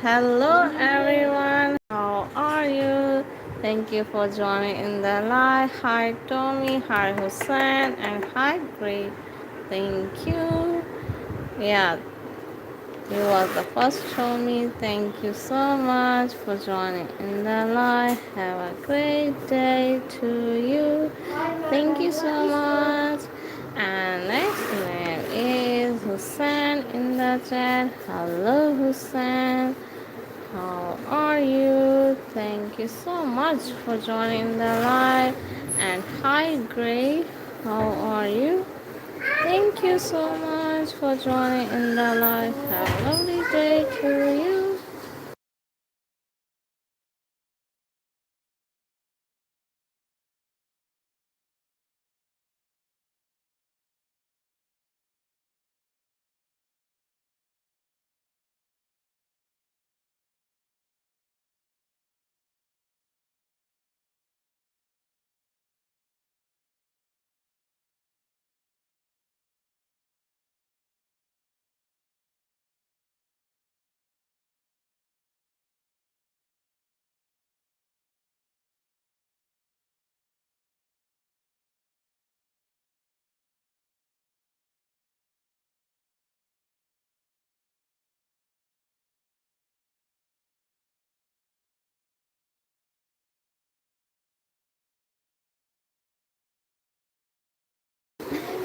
Hello everyone, how are you? Thank you for joining in the live. Hi Tommy, hi Hussein, and hi Great. Thank you. Yeah, you was the first Tommy. Thank you so much for joining in the live. Have a great day to you. Thank you so much. And next name is Hussein in the chat. Hello Hussein. How are you? Thank you so much for joining the live. And hi, Gray. How are you? Thank you so much for joining in the live. Have a lovely day to you.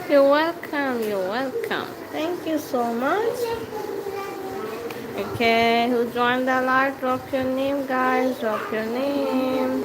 You're welcome. You're welcome. Thank you so much. Okay, who joined the live? Drop your name, guys. Drop your name.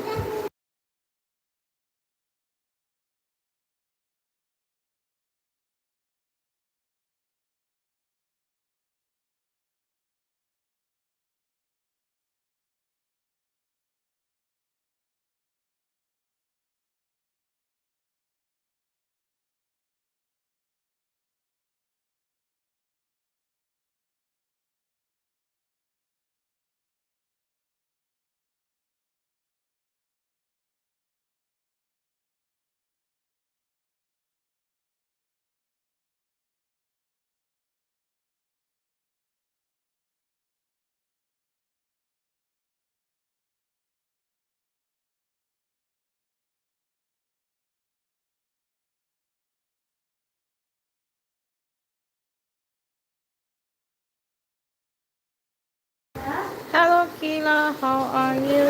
Hello, Kila. How are you?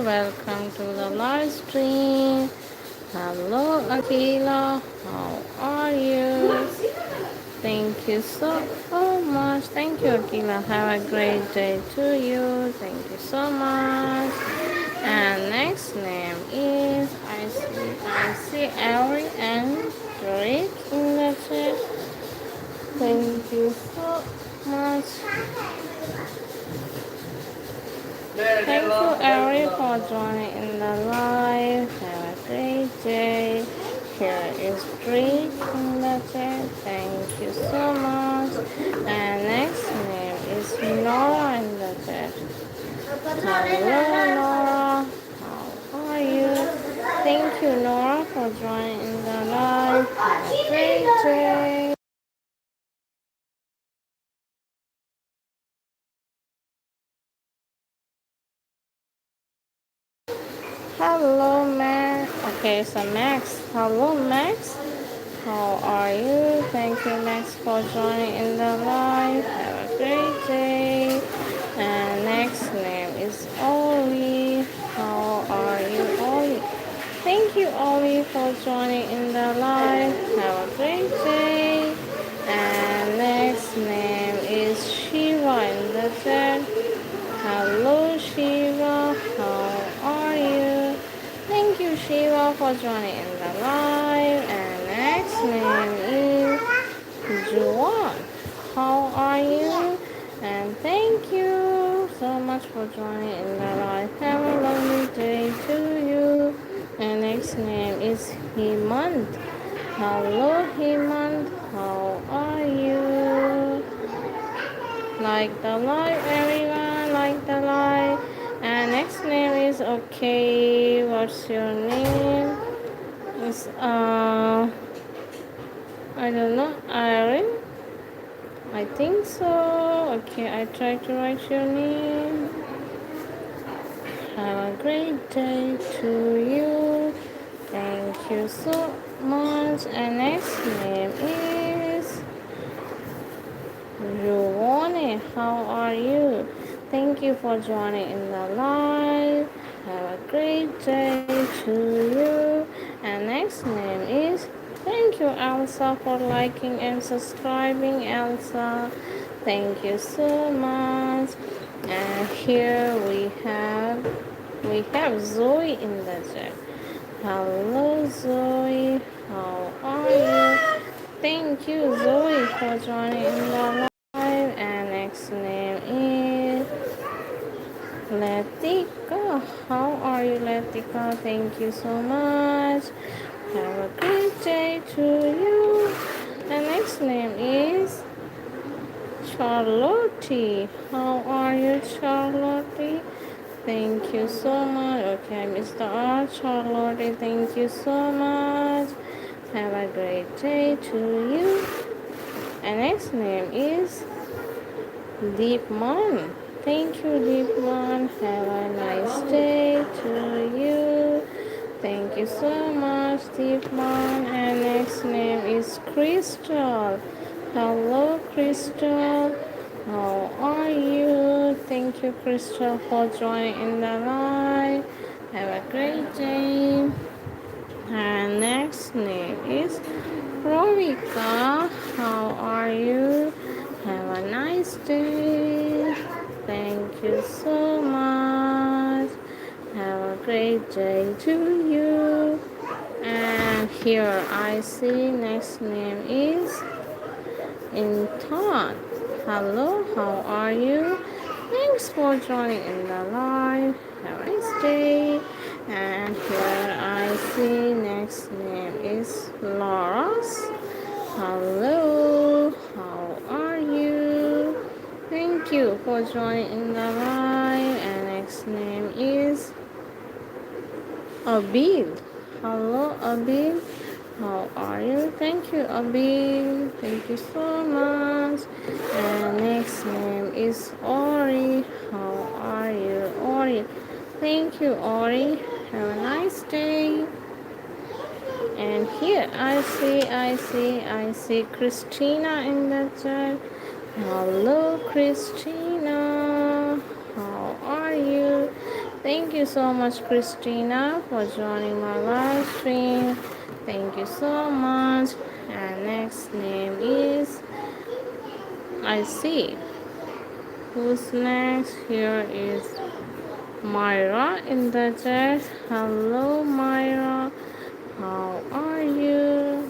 Welcome to the live stream. Hello, Akila. How are you? Thank you so much. Thank you, Akila. Have a great day to you. Thank you so much. And next name is I see Ari and Drake in the chat. Thank you so much. Thank you, Ari, for joining in the live. Have a great day. Here is Drake in the chat. Thank you so much. And next name is Nora in the chat. Hello, Nora. How are you? Thank you, Nora, for joining in the live. Have a great day. Hello, Max. Okay, so Max. Hello, Max. How are you? Thank you, Max, for joining in the live. Have a great day. And next name is Ollie. How are you, Ollie? Thank you, Ollie, for joining in the live. Have a great day. And next name is Shiva in the chat. Hello, Shiva. How are you? Thank you, Shiva, for joining in the live. And next name is Juwan. How are you? And thank you so much for joining in the live. Have a lovely day to you. And next name is Hemant. Hello, Hemant. How are you? Like the live, everyone. Like the live. And next name is okay. What's your name? It's I don't know. Irene. I I think so. Okay, I try to write your name. Have a great day to you. Thank you so much. And next name is Ruone. How are you? Thank you for joining in the live. Have a great day to you. And next name is thank you, Elsa, for liking and subscribing, Elsa. Thank you so much. And here we have Zoe in the chat. Hello, Zoe. How are you? Thank you, Zoe, for joining in the live. And next name is Letika. How are you, Letika? Thank you so much. Have a great day to you. The next name is Charlotte. How are you, Charlotte? Thank you so much. Okay, Mr. R. Charlotte, thank you so much. Have a great day to you. And next name is Deepman. Thank you, Deepman. Have a nice day to you. Thank you so much, Deepman. And next name is Crystal. Hello, Crystal. How are you? Thank you, Crystal, for joining in the live. Have a great day. And next name is Rovika. How are you? Have a nice day. Thank you so much. Have a great day to you. And here I see next name is Intan. Hello, how are you? Thanks for joining in the live. Have a nice day. And here I see next name is Laura's. Hello, how are you? Thank you for joining in the live. And next name is Abil. Hello, Abil. How are you? Thank you, Abil. Thank you so much. And next name is Ori. How are you, Ori? Thank you, Ori. Have a nice day. And here I see Christina in the chat. Hello, Christina. How are you? Thank you so much, Christina, for joining my live stream. Thank you so much. And next name is I see. Who's next? Here is Myra in the chat. Hello, Myra. How are you?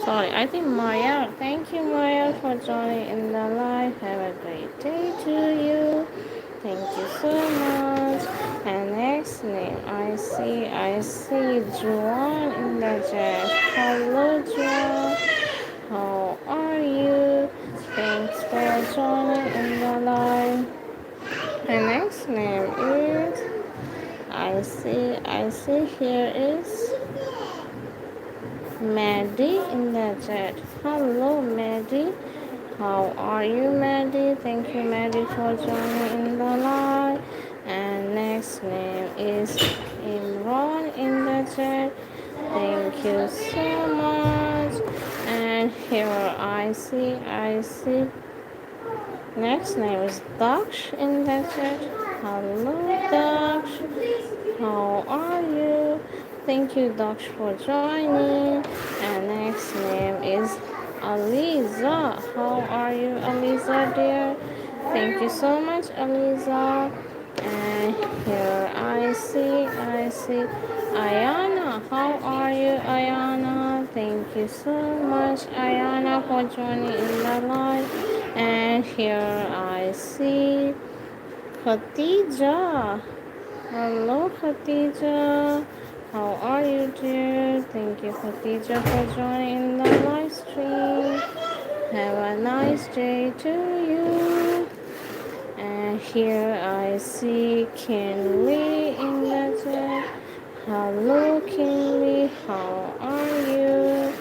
Sorry, I think Maya. Thank you, Maya, for joining in the live. Have a great day to you. Thank you so much. And next name, I see Juan in the chat. Hello, Juan. How are you? Thanks for joining in the live. And next name is I see here is Maddie in the chat. Hello, Maddie. How are you, Maddie? Thank you, Maddie, for joining in the live. And next name is Imran in the chat. Thank you so much. And here I see. Next name is Daksh in the chat. Hello, Daksh. How are you? Thank you, Daksh, for joining. And next name is Aliza. How are you, Aliza, dear? Thank you so much, Aliza. And here I see Ayana. How are you, Ayana? Thank you so much, Ayana, for joining in the live. And here I see Khatija. Hello, Khatija. How are you, dear? Thank you, Khatija, for joining in the live stream. Have a nice day to you. And here I see Kinley in the chat. Hello, Kinley. How are you?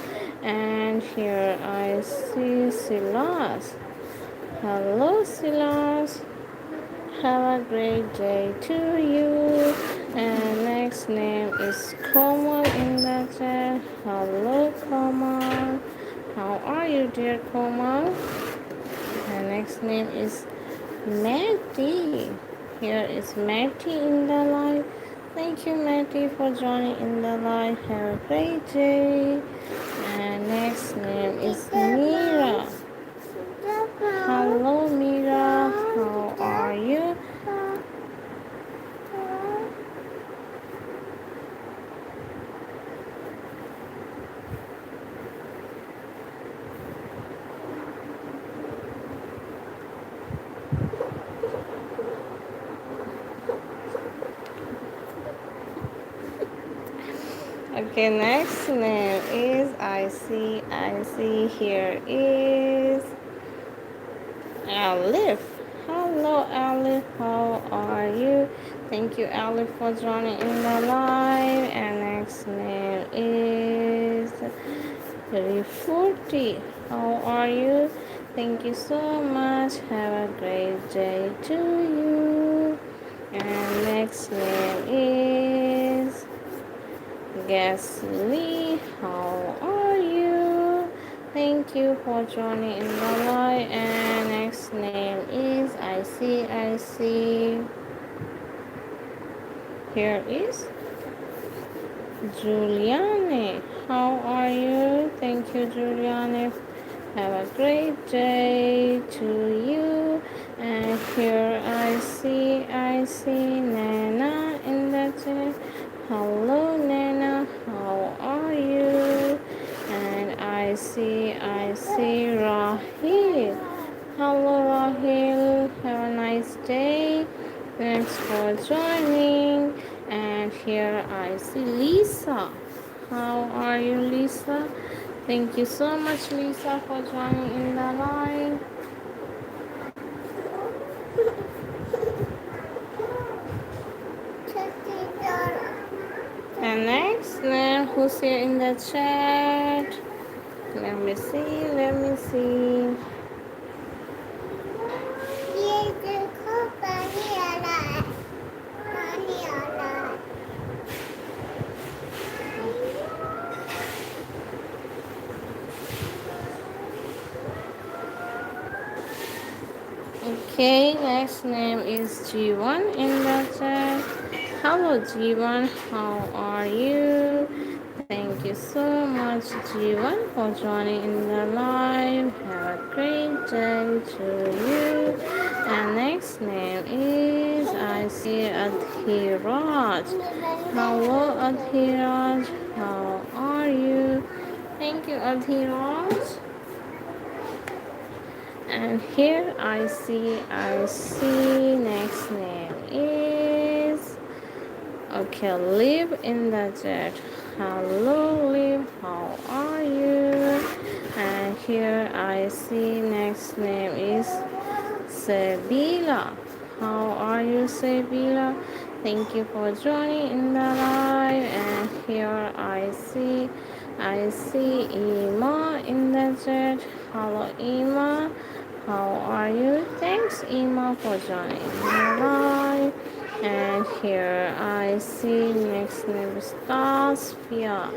And here I see Silas. Hello, Silas. Have a great day to you. And next name is Komal in the chat. Hello, Komal. How are you, dear Komal? And next name is Matty. Here is Matty in the live. Thank you, Matty, for joining in the live. Have a great day. And next name is Mira. Hello, Mira. How are you? Okay, next name is I see. Here is Alif. Hello, Alif. How are you? Thank you, Alif, for joining in the live. And next name is Rifurti. How are you? Thank you so much. Have a great day to you. And next name is Gasly. How are you? Thank you for joining in the live. And next name is I see. Here is Juliane. How are you? Thank you, Juliane. Have a great day to you. And here I see Nana in the chat. Hello, Nana. How are you? And I see Rahil. Hello, Rahil. Have a nice day. Thanks for joining. And here I see Lisa. How are you, Lisa? Thank you so much, Lisa, for joining in the live. And next, then who's here in the chat? Let me see. Okay, next name is G1 in the chat. Hello, G1. How are you? Thank you so much, G1, for joining in the live. Have a great day to you. And next name is I see Adhiraj. Hello, Adhiraj. How are you? Thank you, Adhiraj. And here I see next name is okay, Live in the chat. Hello, Live. How are you? And here I see next name is Sabila. How are you, Sabila? Thank you for joining in the live. And here I see Ima in the chat. Hello, Ima. How are you? Thanks, Ima, for joining the live. And here I see next name is Tasfia.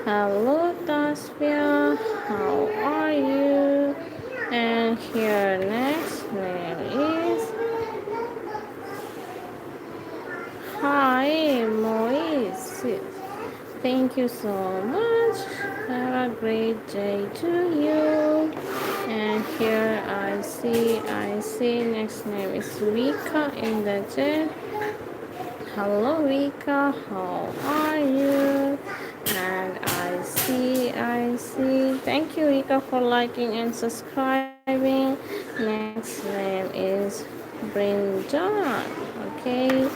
Hello, Tasfia. How are you? And here next name is Hi, Moise. Thank you so much. Have a great day to you. And here I see next name is Vika in the chat. Hello, Vika. How are you? And I see. Thank you, Vika, for liking and subscribing. Next name is Brinjan. Okay,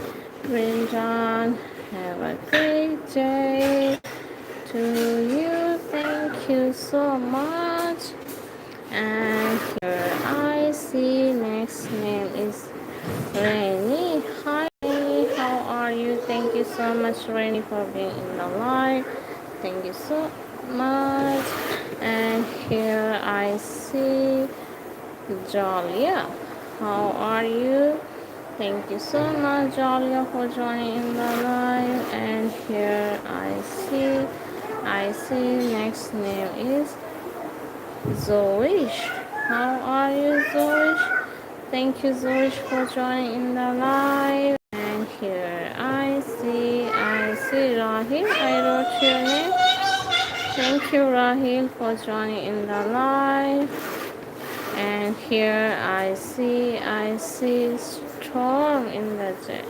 Brinjan. Have a great day to you. Thank you so much. And here I see next name is Rainy. Hi, Rainy. How are you? Thank you so much, Rainy, for being in the live. Thank you so much. And here I see Jolia. How are you? Thank you so much, Jolia, for joining in the live. And here I see next name is Zoish. How are you, Zoish? Thank you, Zoish, for joining in the live. And here I see Rahil. I wrote your name. Thank you, Rahil, for joining in the live. And here I see Storm in the chat.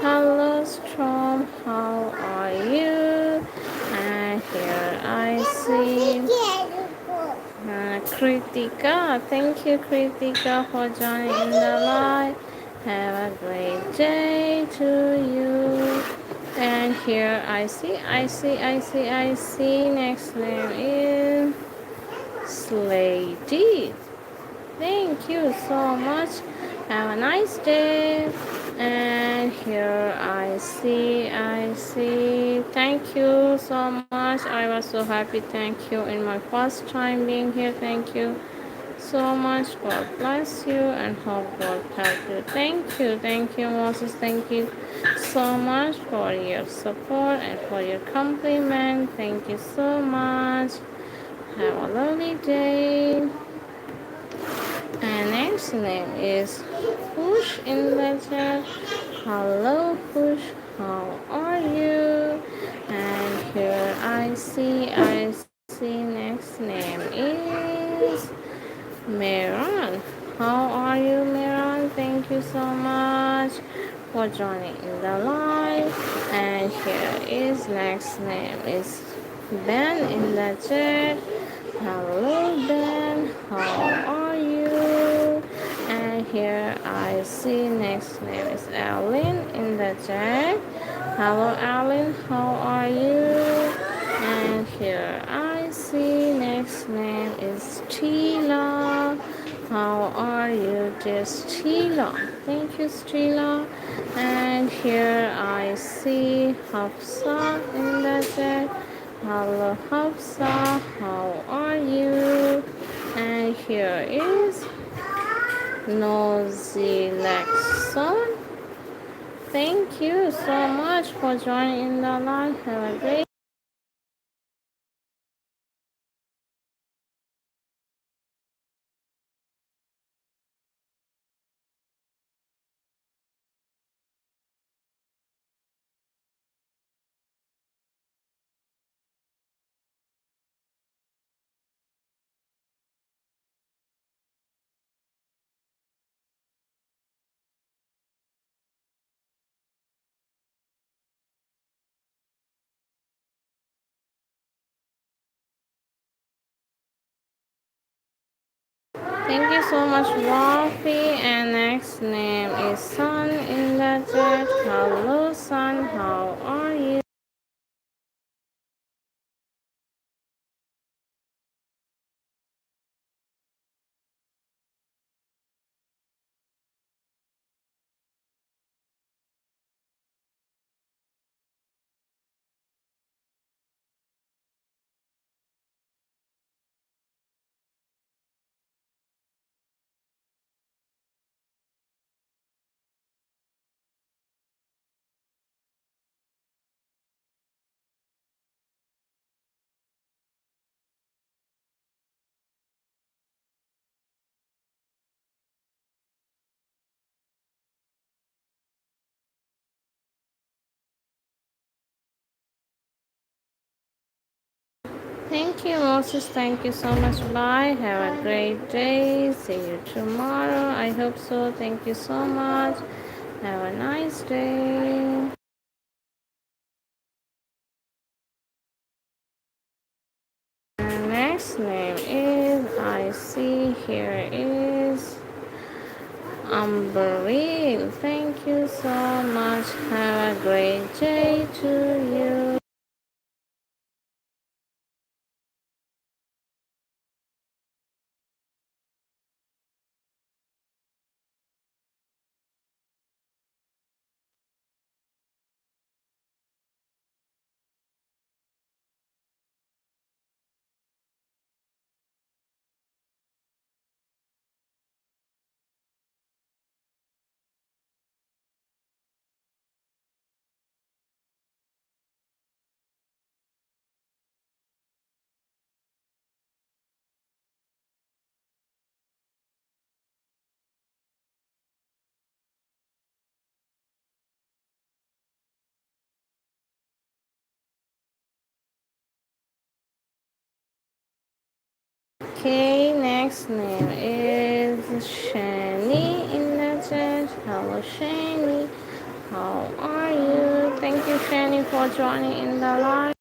Hello, Storm. How are you? And here I see Kritika. Thank you, Kritika, for joining in the live. Have a great day to you. And here I see. Next name is Slady. Thank you so much. Have a nice day. And here I see. Thank you so much. I was so happy. Thank you. In my first time being here. Thank you so much. God bless you and hope God help you. Thank you, Moses. Thank you so much for your support and for your compliment. Thank you so much. Have a lovely day. And next name is Push in the chat. Hello, Push. How are you? And here I see next name is Meron. How are you, Meron? Thank you so much for joining in the live. And here is next name is Ben in the chat. Hello, Ben. How are you? And here I see next name is Alan in the chat. Hello, Alan. How are you? And here I see next name is Sheila. How are you, dear Sheila? Thank you, Sheila. And here I see Hafsa in the chat. Hello, Hafsa. How are you? And here is Nozilexon. Thank you so much for joining in the live. Have a great Thank you so much, Rafi. And next name is Sun in the chat. Hello, Sun. How are you? Thank you, Moses. Thank you so much. Bye. Have a great day. See you tomorrow. I hope so. Thank you so much. Have a nice day. And next name is I see here is Umberil. Thank you so much. Have a great day to you. Okay, next name is Shani in the chat. Hello, Shani. How are you? Thank you, Shani, for joining in the live.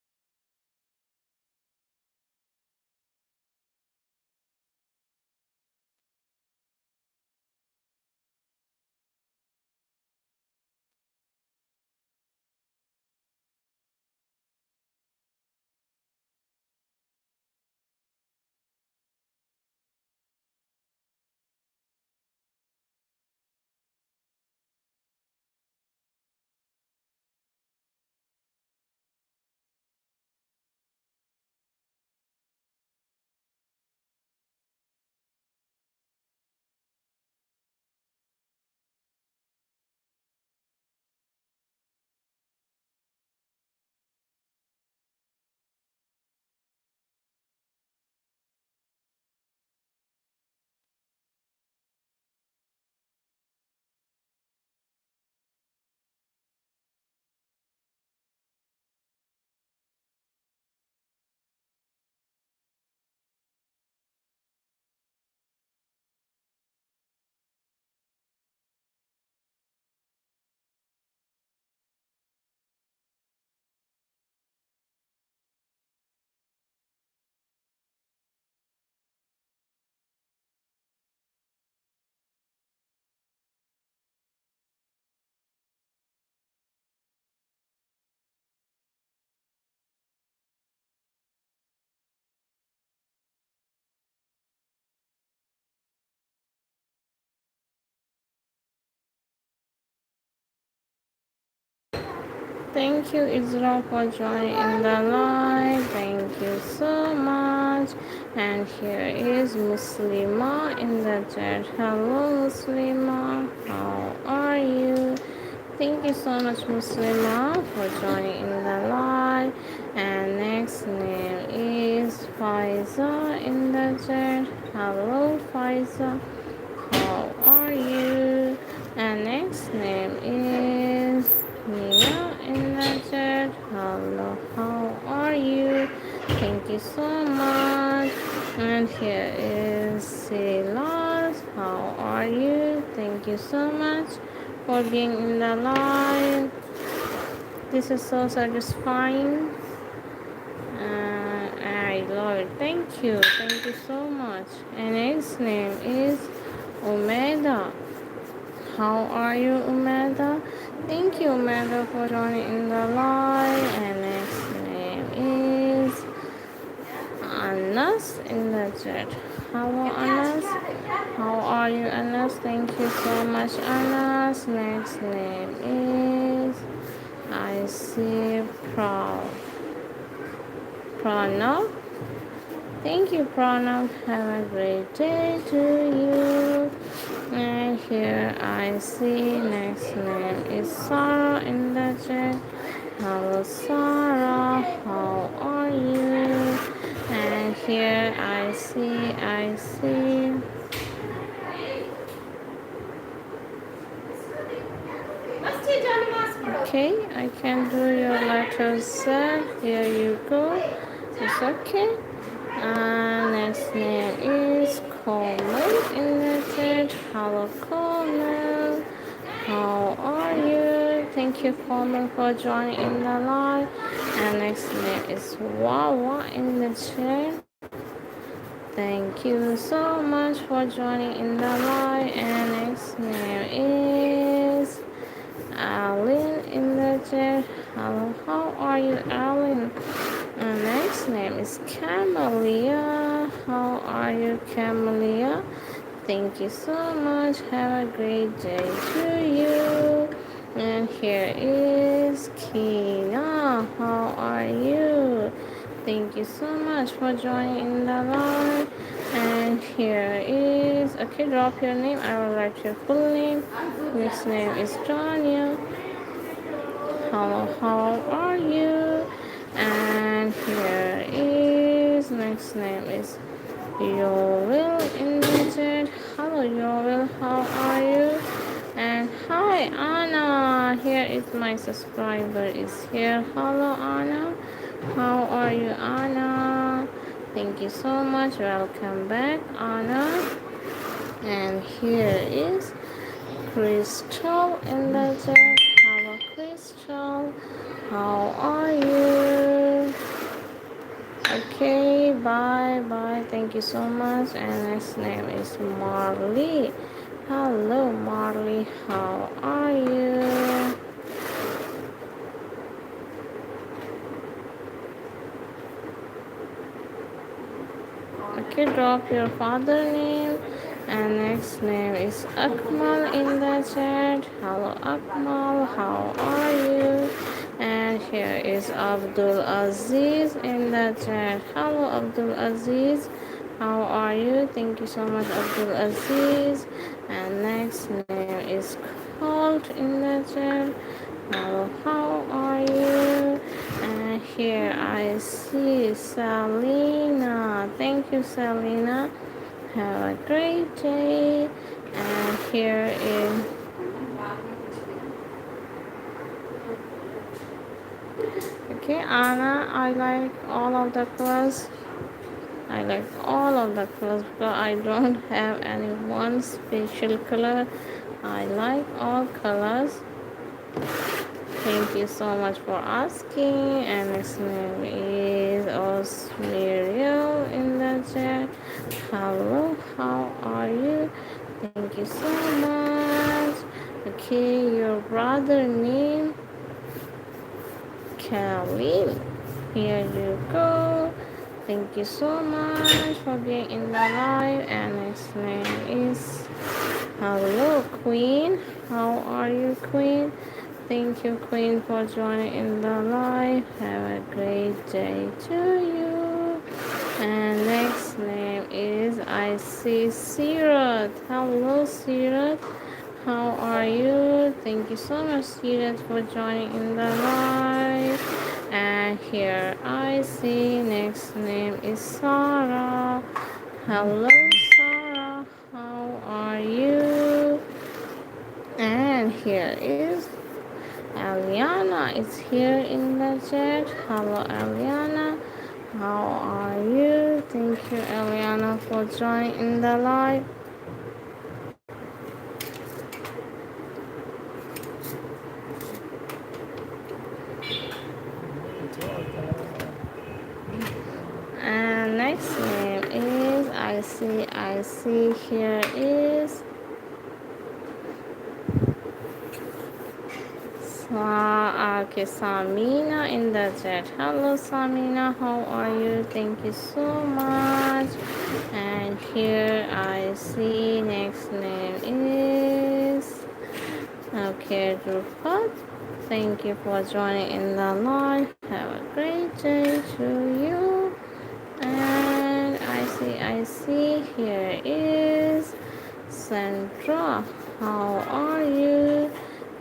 Thank you, Israel, for joining in the live. Thank you so much. And here is Muslima in the chat. Hello, Muslima. How are you? Thank you so much, Muslima, for joining in the live. And next name is Faiza in the chat. Hello, Faiza. How are you? And next name is Mia in the chat. Hello, how are you? Thank you so much. And here is Silas. How are you? Thank you so much for being in the live. This is so satisfying. I love it. Thank you. Thank you so much. And his name is Omeda. How are you, Umeda? Thank you, Umeda, for joining in the live. And next name is Anas in the chat. Hello, Anas. How are you, Anas? Thank you so much, Anas. Next name is I see Pranav. Thank you, Pranav. Have a great day to you. And here I see next name is Sarah in the chat. Hello, Sarah. How are you? And here I see. Okay, I can do your letter Z. Here you go. It's okay. Next name is Coleman in the chat. Hello, Coleman. How are you? Thank you, Coleman, for joining in the live. And next name is Wawa in the chat. Thank you so much for joining in the live. And next name is Alan in the chat. Hello, how are you, Alan? And next name is Camelia. How are you, Camelia? Thank you so much. Have a great day to you. And here is Kina. How are you? Thank you so much for joining in the live. And here is, okay, drop your name. I will write your full name. Next name is Tanya. Hello, how are you? And here is, next name is Yoel in the chat. Hello, Yoel, how are you? And hi, Anna. Here is my subscriber is here. Hello, Anna. How are you, Anna? Thank you so much. Welcome back, Anna. And here is Crystal in the chat. Hello, Crystal. How are you? Okay, bye bye. Thank you so much. And next name is Marley. Hello, Marley. How are you? Okay, drop your father name. And next name is Akmal in the chat. Hello, Akmal. How are you? And here is Abdul Aziz in the chat. Hello, Abdul Aziz. How are you? Thank you so much, Abdul Aziz. And next name is Colt in the chat. Hello, how are you? And here I see Selena. Thank you, Selena. Have a great day. And here is okay, Anna. I like all of the colors. I like all of the colors, but I don't have any one special color. I like all colors. Thank you so much for asking. And next name is Osmiriel in the chat. Hello, how are you? Thank you so much. Okay, your brother name Khalil. Here you go. Thank you so much for being in the live. And next name is hello, Queen. How are you, Queen? Thank you, Queen, for joining in the live. Have a great day to you. And next name is I see Sirat. Hello, Sirat. How are you? Thank you so much, Sirat, for joining in the live. And here I see next name is Sarah. Hello, Sarah. How are you? And here is Aliana is here in the chat. Hello, Aliana. How are you? Thank you, Aliana, for joining in the live. And next name is I see here is okay, Samina in the chat. Hello, Samina. How are you? Thank you so much. And here I see next name is okay, Drupat. Thank you for joining in the live. Have a great day to you. And I see here is Sandra. How are you?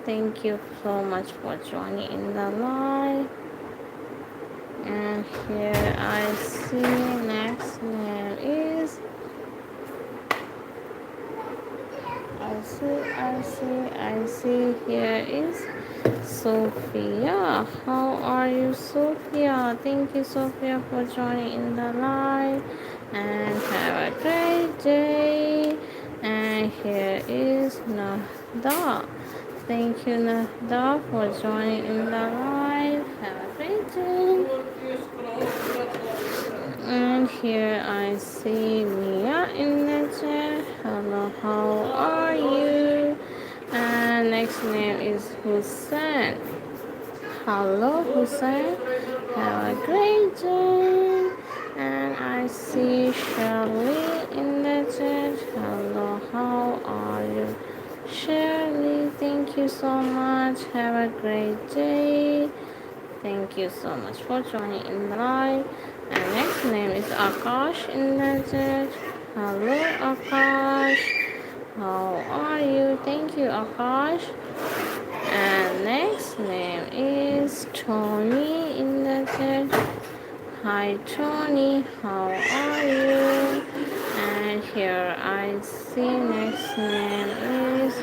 Thank you so much for joining in the live. And here I see next name is I see here is Sophia. How are you, Sophia? Thank you, Sophia, for joining in the live. And have a great day. And here is Nahda. Thank you, Nahda, for joining in the live. Have a great day. And here I see Mia in the chat. Hello, how are you? And next name is Hussein. Hello, Hussein. Have a great day. And I see Shirley in the chat. Hello, how are you? Shirley, thank you so much. Have a great day. Thank you so much for joining in the live. And next name is Akash in the chat. Hello, Akash. How are you? Thank you, Akash. And next name is Tony in the chat. Hi, Tony. How are you? And here I see next name is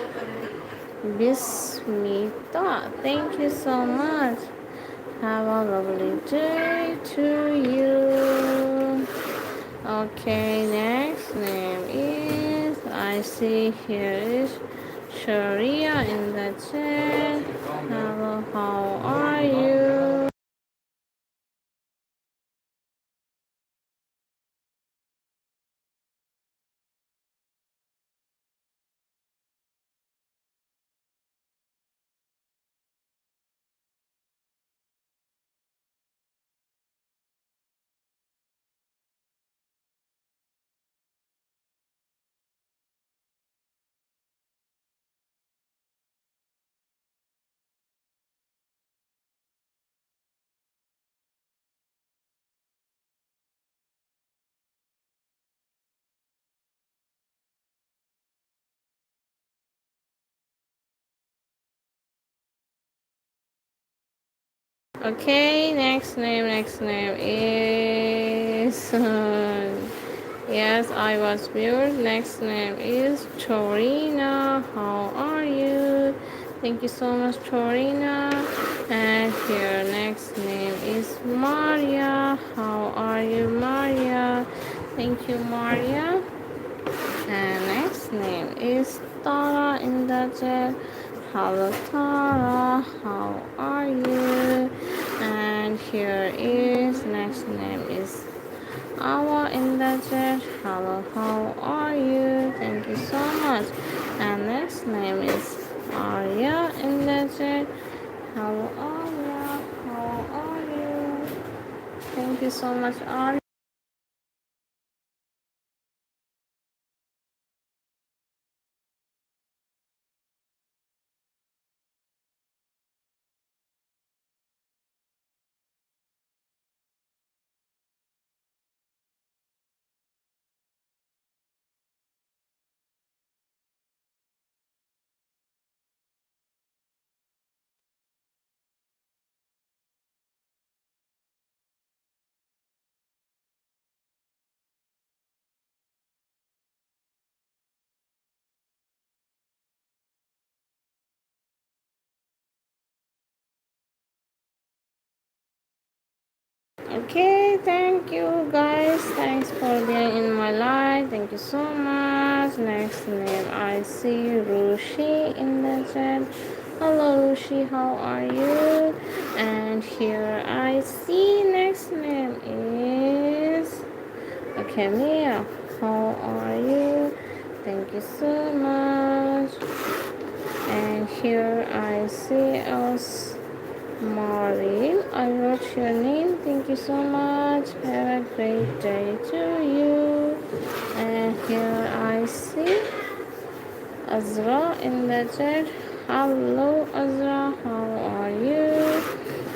Bismita. Thank you so much. Have a lovely day to you. Okay, next name is, I see here is Sharia in the chat. Hello, how are you? Okay, next name is yes, I was weird. Next name is Chorina. How are you? Thank you so much, Chorina. And here, next name is Maria. How are you, Maria? Thank you, Maria. And next name is Tara in the chat. Hello, Tara. How are you? And here is next name is Awa in the chat. Hello, how are you? Thank you so much. And next name is Arya in the chat. Hello, Arya. How are you? Thank you so much, Arya. Okay, thank you guys. Thanks for being in my life. Thank you so much. Next name I see Rushi in the chat. Hello Rushi, how are you? And here I see next name is okay Mia. How are you? Thank you so much. And here I see us Maureen, I wrote your name. Thank you so much. Have a great day to you. And here I see Azra in the chat. Hello, Azra. How are you?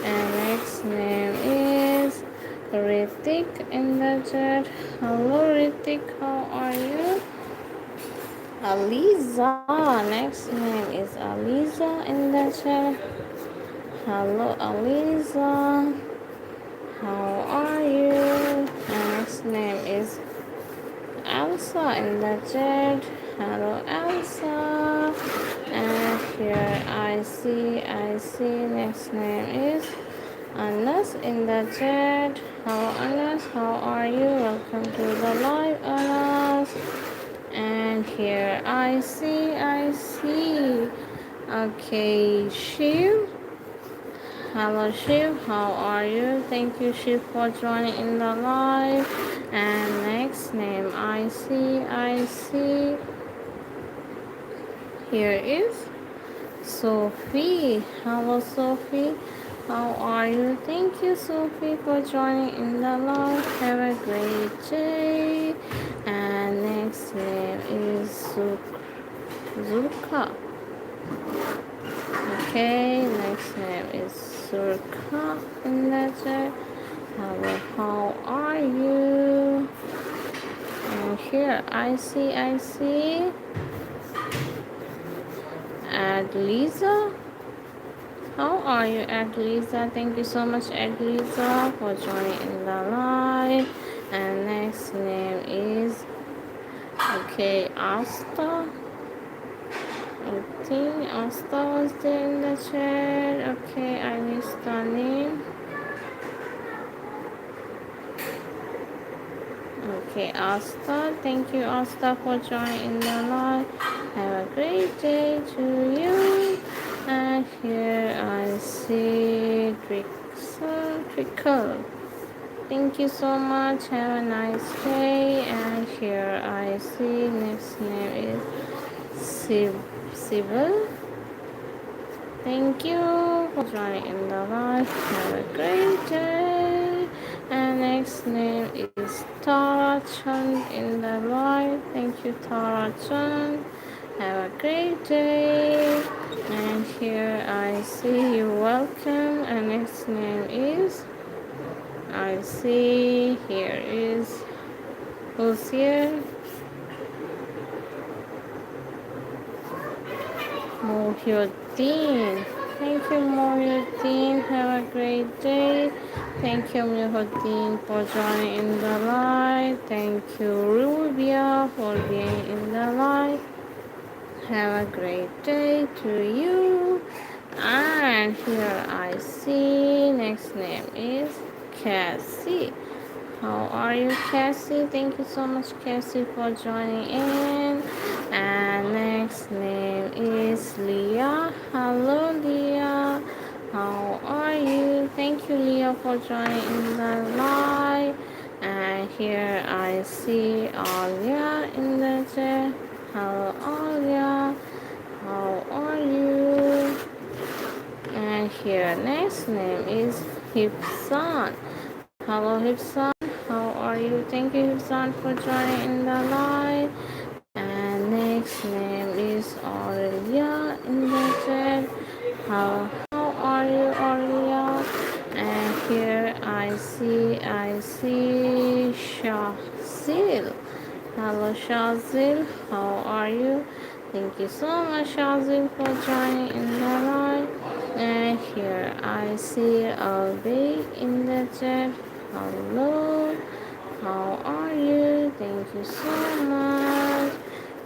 And next name is Ritik in the chat. Hello, Ritik. How are you? Aliza. Next name is Aliza in the chat. Hello, Aliza. How are you? Next name is Elsa in the chat. Hello, Elsa. And here I see. Next name is Anas in the chat. Hello, Anas. How are you? Welcome to the live, Anas. And here I see. Okay, Shiv. Hello Shiv, how are you? Thank you Shiv for joining in the live. And next name I see. Here is Sophie. Hello Sophie, how are you? Thank you Sophie for joining in the live. Have a great day. And next name is Zuka. Okay, next name is Surka in the chat. Hello, how are you? And here I see Adlisa. How are you, Adlisa? Thank you so much, Adlisa, for joining in the live. And next name is okay, Asta. I think Asta was there in the chat. Okay, I missed the name. Okay, Asta, thank you, Asta, for joining the live. Have a great day to you. And here I see Trickle. Thank you so much. Have a nice day. And here I see next name is Sibyl. Thank you for joining in the live. Have a great day. And next name is Tara Chun in the live. Thank you, Tara Chun. Have a great day. And here I see you. Welcome. And next name is I see here is who's here? Muhyiddin. Thank you, Muhyiddin. Have a great day. Thank you, Muhyiddin, for joining in the live. Thank you, Rubia, for being in the live. Have a great day to you. And here I see next name is Cassie. How are you, Cassie? Thank you so much, Cassie, for joining in. And next name is Leah. Hello, Leah. How are you? Thank you, Leah, for joining in the live. And here I see Alia in the chat. Hello, Alia. How are you? And here next name is Hipsan. Hello, Hipsan. How are you? Thank you, Hipsan, for joining in the live. And next name is Aurelia in the chat. How are you, Aurelia? And here I see Shazil. Hello, Shazil. How are you? Thank you so much, Shazil, for joining in the live. And here I see Albay in the chat. Hello, how are you? Thank you so much.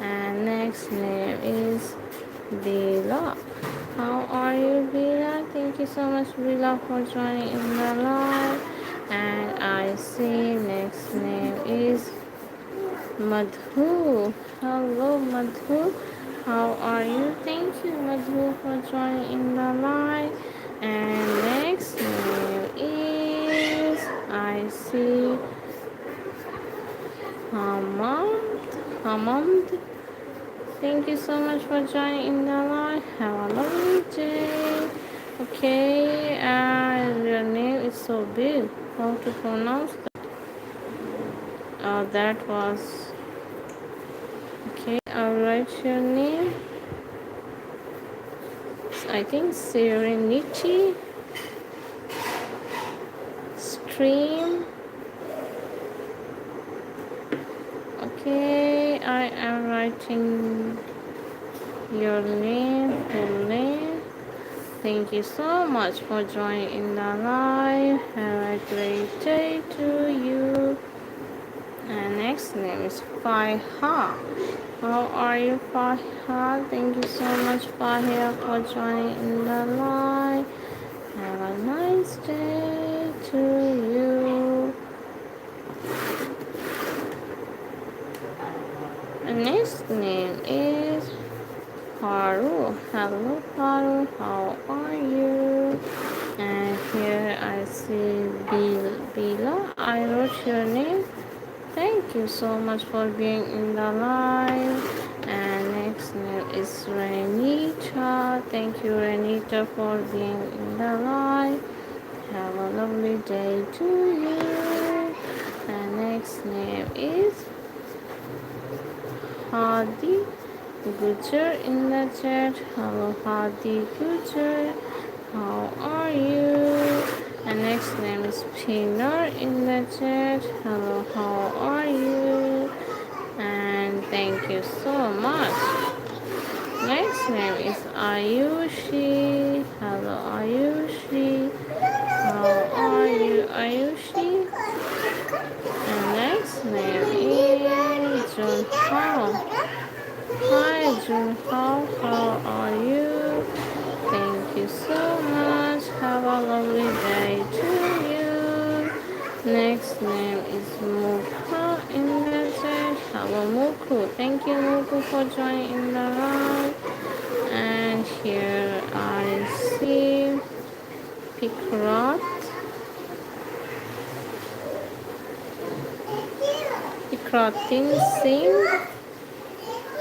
And next name is Bila. How are you, Bila? Thank you so much, Bila, for joining in the live. And I see next name is Madhu. Hello, Madhu. How are you? Thank you, Madhu, for joining in the live. And next name is I see Hamad. Thank you so much for joining in the live. Have a lovely day. Okay, your name is so big. How to pronounce that? That was okay. I'll write your name. I think Serenity Stream. Okay, I am writing your name, full name. Thank you so much for joining in the live. Have a great day to you. And next name is Faiha. How are you, Faiha? Thank you so much, Faiha, for joining in the live. Have a nice day to you. And next name is Haru. Hello, Haru. How are you? And here I see Bila. I wrote your name. Thank you so much for being in the live. And next name is Renita. Thank you, Renita, for being in the live. Have a lovely day to you. And next name is Hadi Gujar in the chat. Hello, Hadi Gujar. How are you? And next name is Pinar in the chat. Hello, how are you? And thank you so much. Next name is Ayushi. Hello, Ayushi. How are you, Ayushi? And next name is Junhao. Hi, Junhao. How are you? Thank you so much. Have a lovely day to you. Next name is Mukha in Muku. Thank you, Muku, for joining in the live. And here I see Pickrot. Picrotin Singh.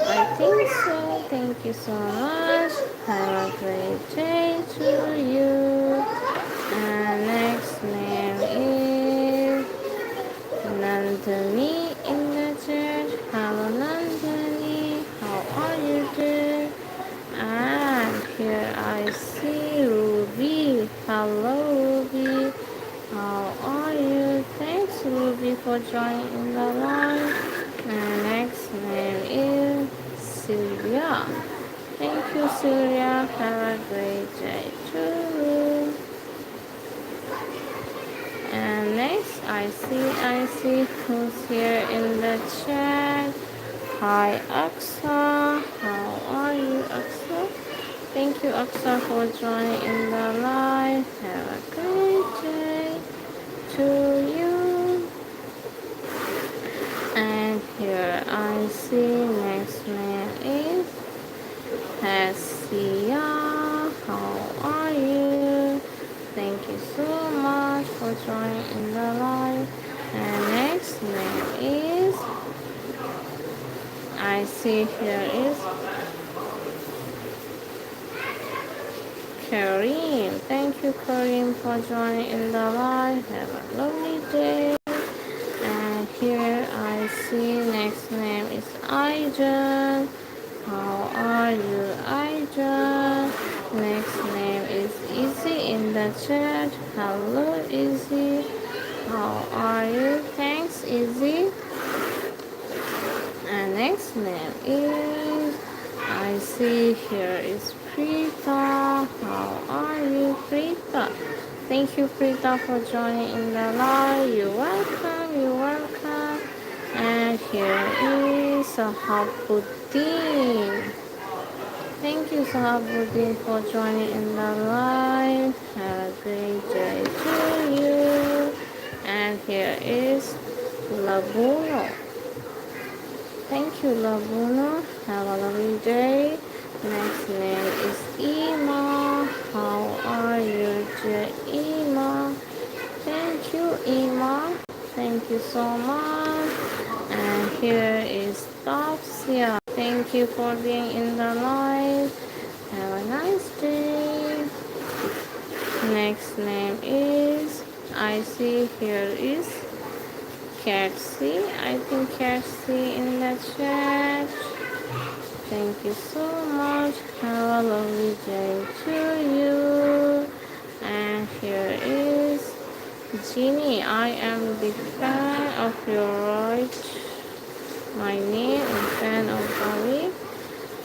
I think so. Thank you so much. Have a great day to you. And next name is Nandini in the chat. Hello Nandini. How are you doing? And here I see Ruby. Hello Ruby. How are you? Thanks Ruby for joining in the live. And next name is Sylvia. Thank you Sylvia. Have a great day too. And next I see who's here in the chat. Hi Aksa. How are you Aksa? Thank you Aksa for joining in the live. Have a great day to you. And here I see next name is Hassia. How are you? Thank you so much for joining in the live. And next name is, I see here is Kareem. Thank you Kareem for joining in the live. Have a lovely day. And here I see next name is Ijan. How are you Ijan? Next name is Izzy in the chat. Hello Izzy. How are you? Thanks Izzy. And next name is, I see here is Preeta. How are you Preeta? Thank you Preeta for joining in the live. You're welcome, you're welcome. And here is Sahabuddin. Thank you Sahabuddin for joining in the live. Have a great day to you. And here is Labuno. Thank you Labuno. Have a lovely day. Next name is Ima. How are you Ima? Thank you Ima. Thank you so much. And here is Topsia. Thank you for being in the live. Have a nice day. Next name is, I see here is Catsy. I think Catsy in the chat. Thank you so much. Have a lovely day to you. And here is Jeannie. I am a big fan of your right. My name is fan of Bali.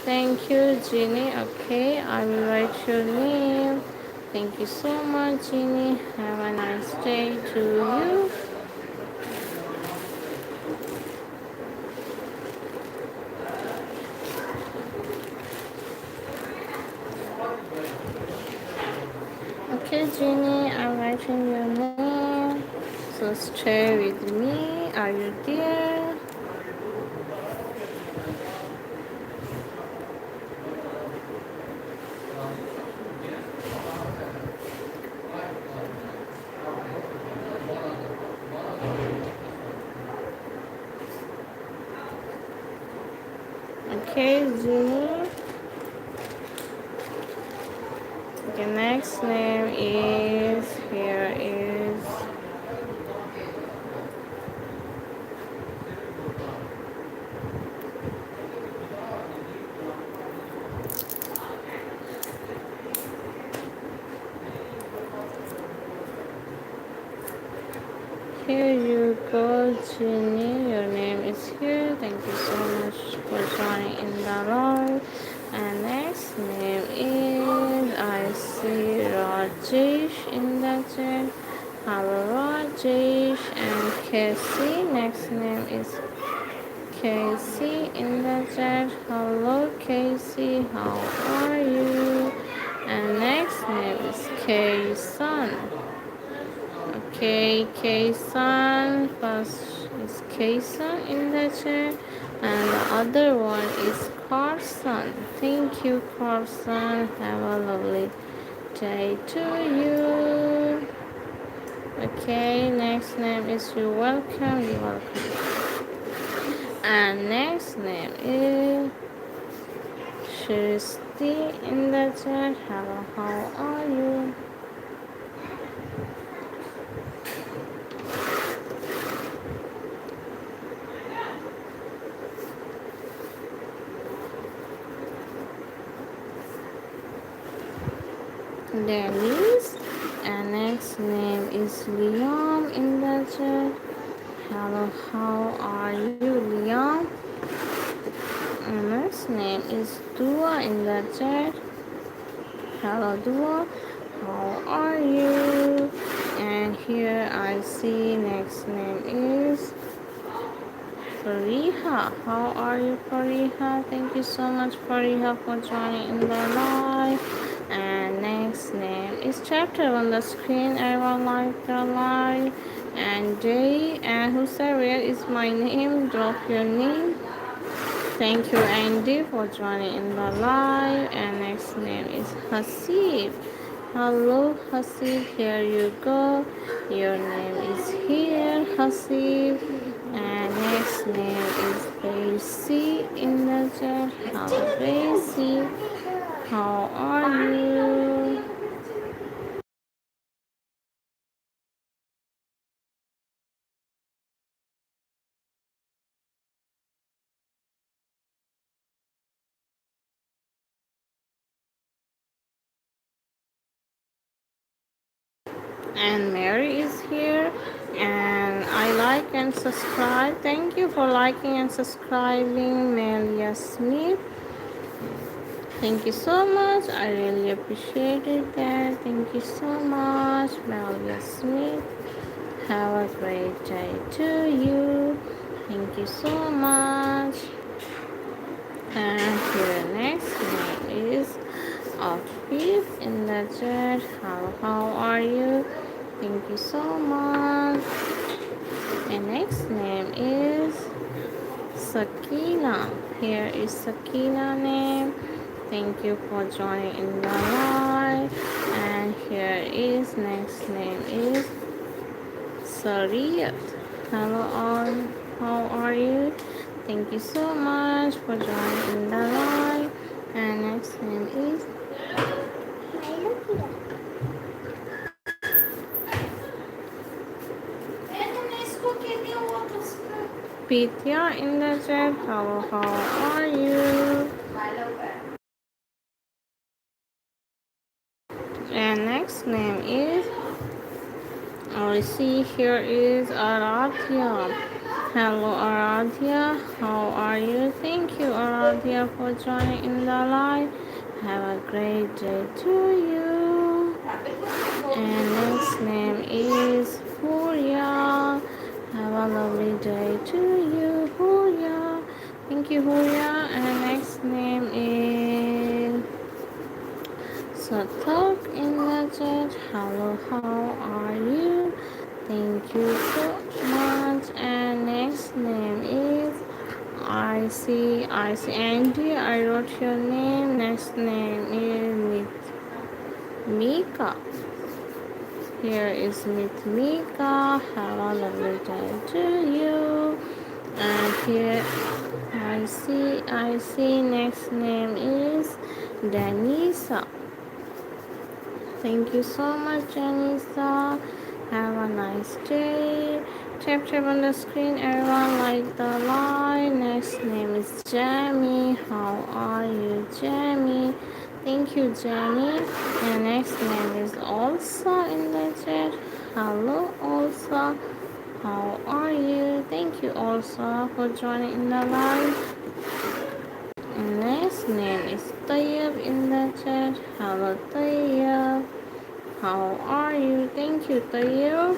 Thank you, Jeannie. Okay, I will write your name. Thank you so much, Jeannie. Have a nice day to you. Okay, Jeannie, I'm writing your name. So stay with me. Are you there? Okay, Jeannie. The next name is, here is, here you go, Jeannie. Your name is here. Thank you so much for joining in the live. And next name is, I see Rajesh in the chat. Hello Rajesh. And Casey. Next name is Casey in the chat. Hello Casey. How are you? And next name is Kayson. Okay, Kayson. First is Kayson in the chat. And the other one is Carson. Thank you, Carson. Have a lovely day to you. Okay, next name is you're welcome. You're welcome. And next name is Shristi in the chat. Hello, how are you? Denise. And next name is Liam in the chat. Hello, how are you, Liam? And next name is Dua in the chat. Hello, Dua. How are you? And here I see next name is Fariha. How are you, Fariha? Thank you so much, Fariha, for joining in the live. And next name is chapter on the screen. Everyone like the live. And Jay and Hussein is my name. Drop your name. Thank you, Andy, for joining in the live. And next name is Hasib. Hello, Hasib. Here you go. Your name is here, Hasib. And next name is Basie in the chat. Hello, Basie. How are you? And Mary is here. And I like and subscribe. Thank you for liking and subscribing, Melia Smith. Thank you so much. I really appreciated that. Thank you so much, Melia Smith. Have a great day to you. Thank you so much. And here next name is Afif in the chat. How are you? Thank you so much. And next name is Sakina. Here is Sakina name. Thank you for joining in the live. And here is next name is Sariyat. Hello all. How are you? Thank you so much for joining in the live. And next name is Pitya in the chat. Hello, how are you? And next name is, I see here is Aradhya. Hello, Aradhya. How are you? Thank you, Aradhya, for joining in the live. Have a great day to you. And next name is Huria. Have a lovely day to you, Huria. Thank you, Huria. And next name is Satak in the chat. Hello, how are you? Thank you so much. And next name is I see Andy. I wrote your name. Next name is Mika. Here is Mika. Have a lovely day to you. And here I see next name is Danisa. Thank you so much, Janisa. Have a nice day. Tap on the screen, everyone. Like the live. Next name is Jamie. How are you, Jamie? Thank you, Jamie. And next name is Elsa in the chat. Hello, Elsa. How are you? Thank you, Elsa, for joining in the live. And next name is Tayyab in the chat. Hello, Tayyab. How are you? Thank you, Tayyab.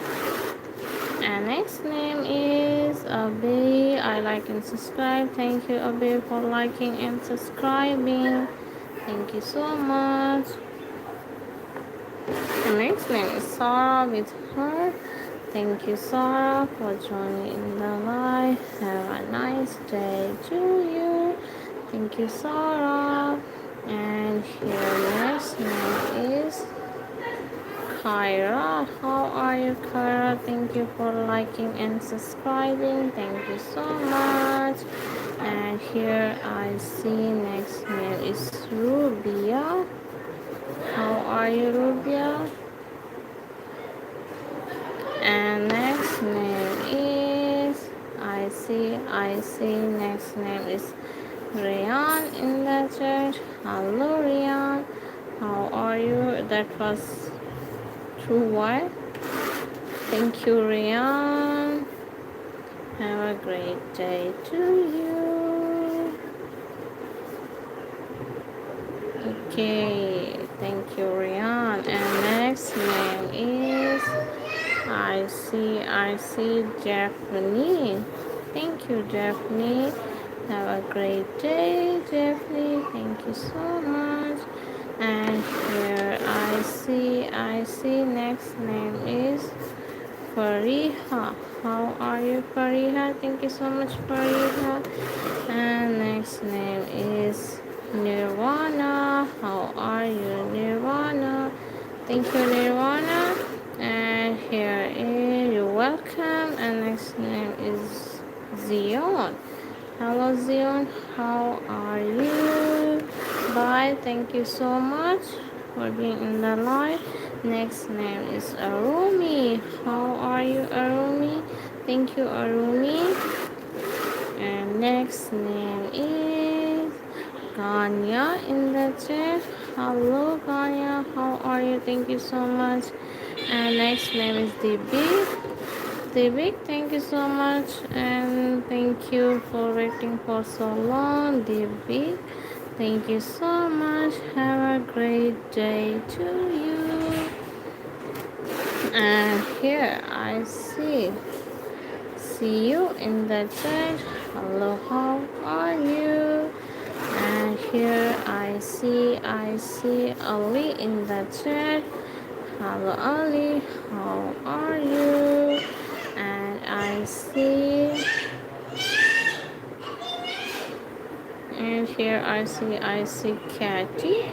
And next name is Abe. I like and subscribe. Thank you, Abe, for liking and subscribing. Thank you so much. The next name is Sarah with her. Thank you, Sarah, for joining in the live. Have a nice day to you. Thank you, Sarah. And here next name is Kyra. How are you, Kyra? Thank you for liking and subscribing. Thank you so much. And here I see next name is Rubia. How are you, Rubia? And next name is I see next name is Rayan in the chat. Hello, Rayan. How are you? That was true what? Thank you, Rayan. Have a great day to you. Okay, thank you, Rayan. And next name is I see Daphne. Thank you, Daphne. Have a great day, Daphne. Thank you so much. And here I see next name is Fariha. How are you, Fariha? Thank you so much, Fariha. And next name is Nirvana. How are you, Nirvana? Thank you, Nirvana. And here is you're welcome. And next name is Zion. Hello, Zion. How are you? Bye. Thank you so much for being in the live. Next name is Arumi. How are you, Arumi? Thank you, Arumi. And next name is Ganya in the chat. Hello, Ganya. How are you? Thank you so much. And next name is Devi. Divik, thank you so much, and thank you for waiting for so long. Divik, thank you so much. Have a great day to you. And here I see you in the chat. Hello, how are you? And here I see Ali in the chat. Hello, Ali, how are you? And here I see Cathy.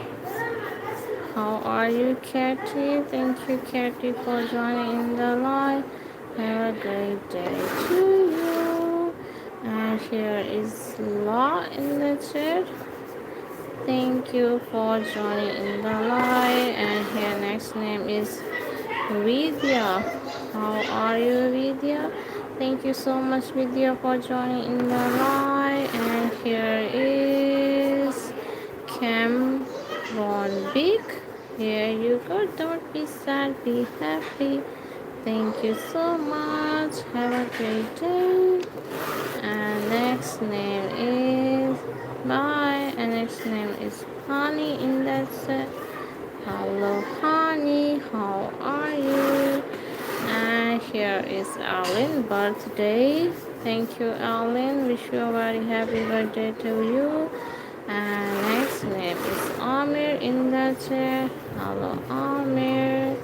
How are you, Cathy? Thank you, Cathy, for joining in the live. Have a great day to you. And here is Law in the chat. Thank you for joining in the live. And here next name is Vidya. How are you, Vidya? Thank you so much, Vidya, for joining in the live. And here is Cameron Big. Here you go. Don't be sad, be happy. Thank you so much. Have a great day. And next name is Bye. And next name is Honey in that set. Hello, Honey. How are you? And here is Alan birthday. Thank you, Alan. Wish you a very happy birthday to you. And next name is Amir in the chat. Hello, Amir.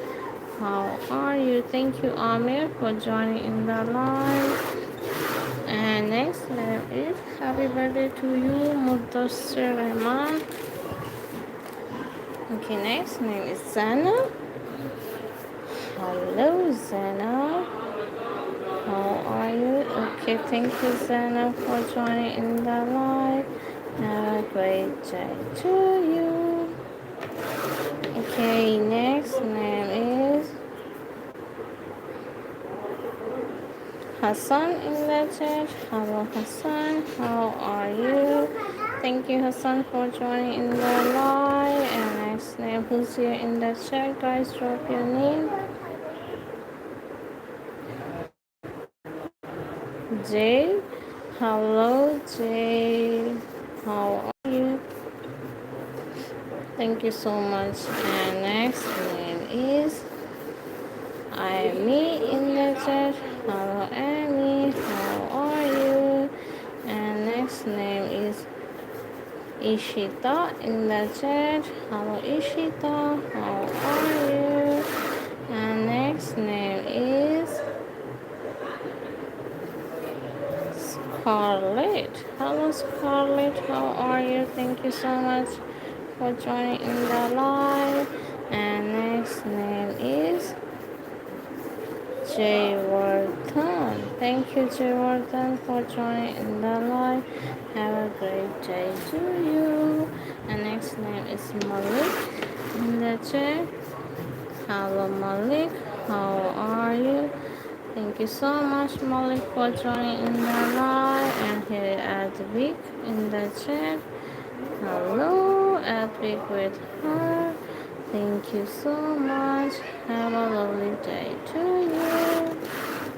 How are you? Thank you, Amir, for joining in the live. And next name is happy birthday to you, Mudassir Rahman. Okay, next name is Zana. Hello, Zana. How are you? Okay, thank you, Zana, for joining in the live. Have a great day to you. Okay, next name is Hassan in the chat. Hello, Hassan. How are you? Thank you, Hassan, for joining in the live. And next name, who's here in the chat, guys? Drop your name. Jay. Hello, Jay. How are you? Thank you so much. And next name is Amy in the chat. Hello, Amy. How are you? And next name is Ishita in the chat. Hello, Ishita. How are you? And next name is Scarlett. Hello, Scarlett. How are you? Thank you so much for joining in the live. And next name is Jay Worthon. Thank you, Jay Worthon, for joining in the live. Have a great day to you. And next name is Malik in the chat. Hello, Malik. How are you? Thank you so much, Malik, for joining in the live. And here at Vic in the chat. Hello, at Vic with her. Thank you so much. Have a lovely day to you.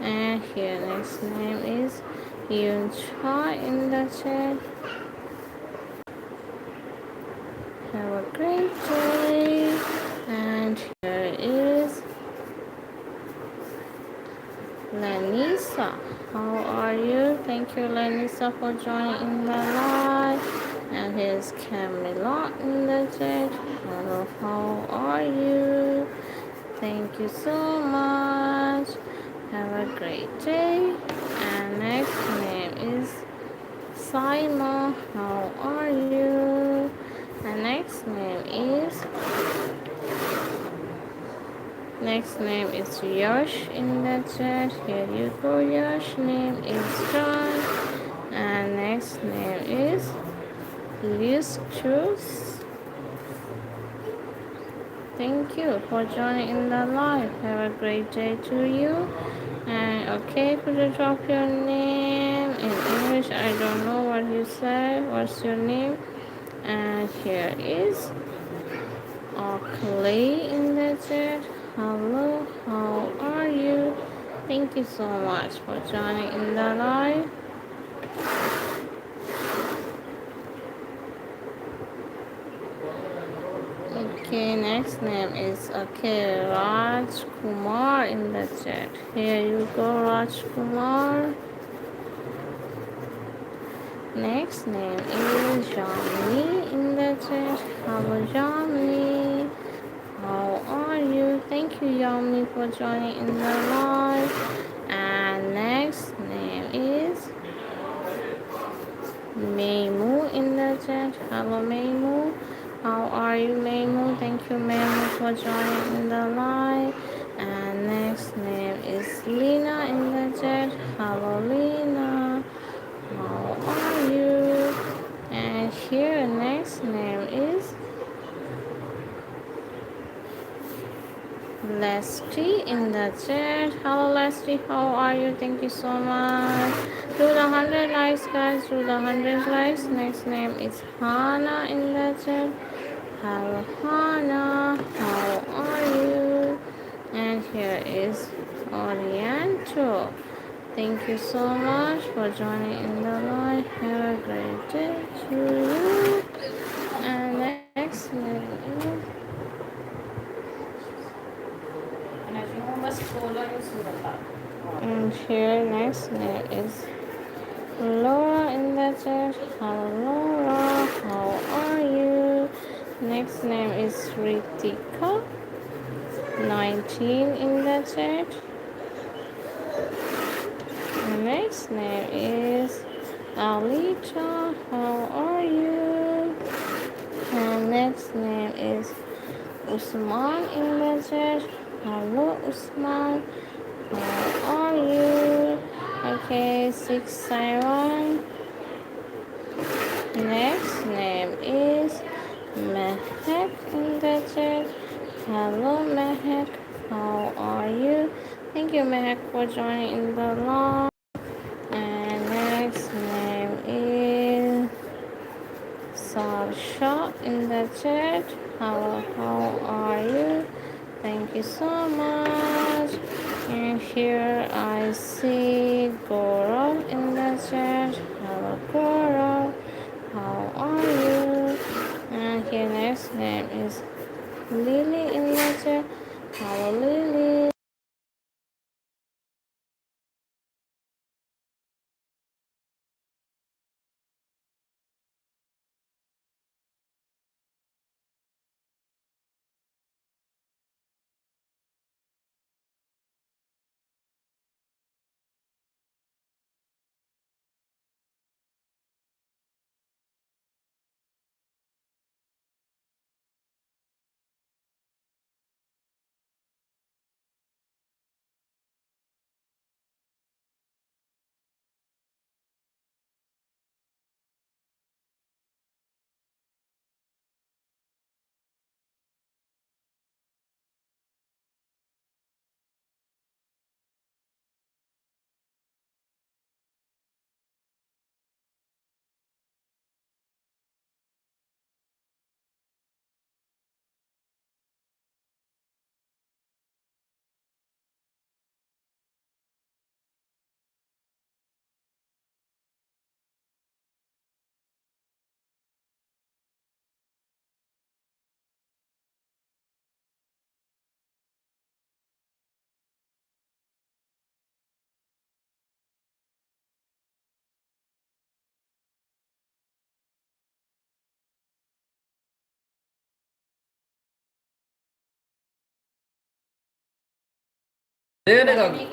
And here next name is Yun Choi in the chat. Have a great day. And here is Lanisa. How are you? Thank you, Lanisa, for joining in the live. And here's Camilla in the chat. Hello, how are you? Thank you so much. Have a great day. And next name is Simon. How are you? And next name is Yash in the chat. Here you go, Yash. Name is John. And next name is Liz Cruz. Thank you for joining in the live. Have a great day to you. And okay, could you drop your name in English? I don't know what you said. What's your name? And here is Clay in the chat. Hello, how are you? Thank you so much for joining in the live. Okay, next name is Raj Kumar in the chat. Here you go, Raj Kumar. Next name is Jamni in the chat. Hello, Jamni. How are you? Thank you, Yami, for joining in the live. And next name is Meimu in the chat. Hello, Meimu. How are you, Meimu? Thank you, Meimu, for joining in the live. And next name is Lina in the chat. Hello, Lina. How are you? And here, next name is Leslie in the chat. Hello, Leslie. How are you? Thank you so much. Do the 100 likes, guys. Do the 100 likes. Next name is Hannah in the chat. Hello, Hannah. How are you? And here is Oriento. Thank you so much for joining in the live. Have a great day to you. And next name is and here next name is Laura in the chat. Hello, Laura. How are you? Next name is Ritika 19 in the chat. And next name is Alita. How are you? And next name is Usman in the chat. Hello, Usman. How are you? Okay, 671. Next name is Mehek in the chat. Hello, Mehek. How are you? Thank you, Mehek, for joining in the live. And next name is Sasha in the chat. Hello, how are you? Thank you so much. And here I see Gaurav in the chat. Hello, Gaurav. How are you? And here next name is Lily in the chat. Hello, Lily. गर्मी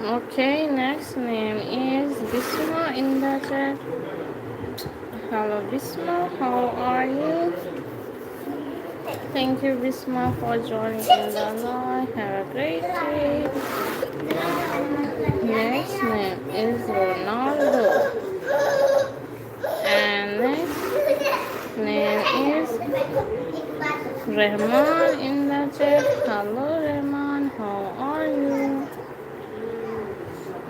Okay, next name is Visma in the chat. Hello Visma, how are you? Thank you Visma for joining in the live. Have a great day. Next name is Ronaldo. And next name is Rahman in the chat. Hello Rahman, how are you?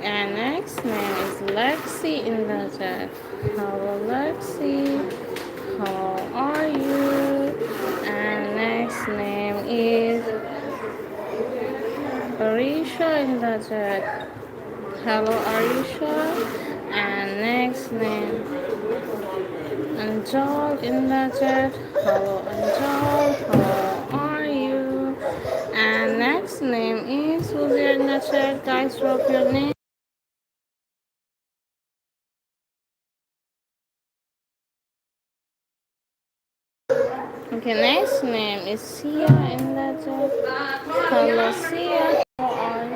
And next name is Lexi in the chat. Hello Lexi, how are you? And next name is Arisha in the chat. Hello Arisha. And next name Anjal in the chat. Hello Anjal, how are you? And next name is who's here in the chat. Guys, drop your name. Okay, next name is Sia in the chat. Hello Sia, how are you?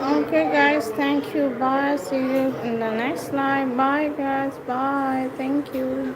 Okay guys, thank you. Bye. See you in the next live. Bye guys. Bye. Thank you.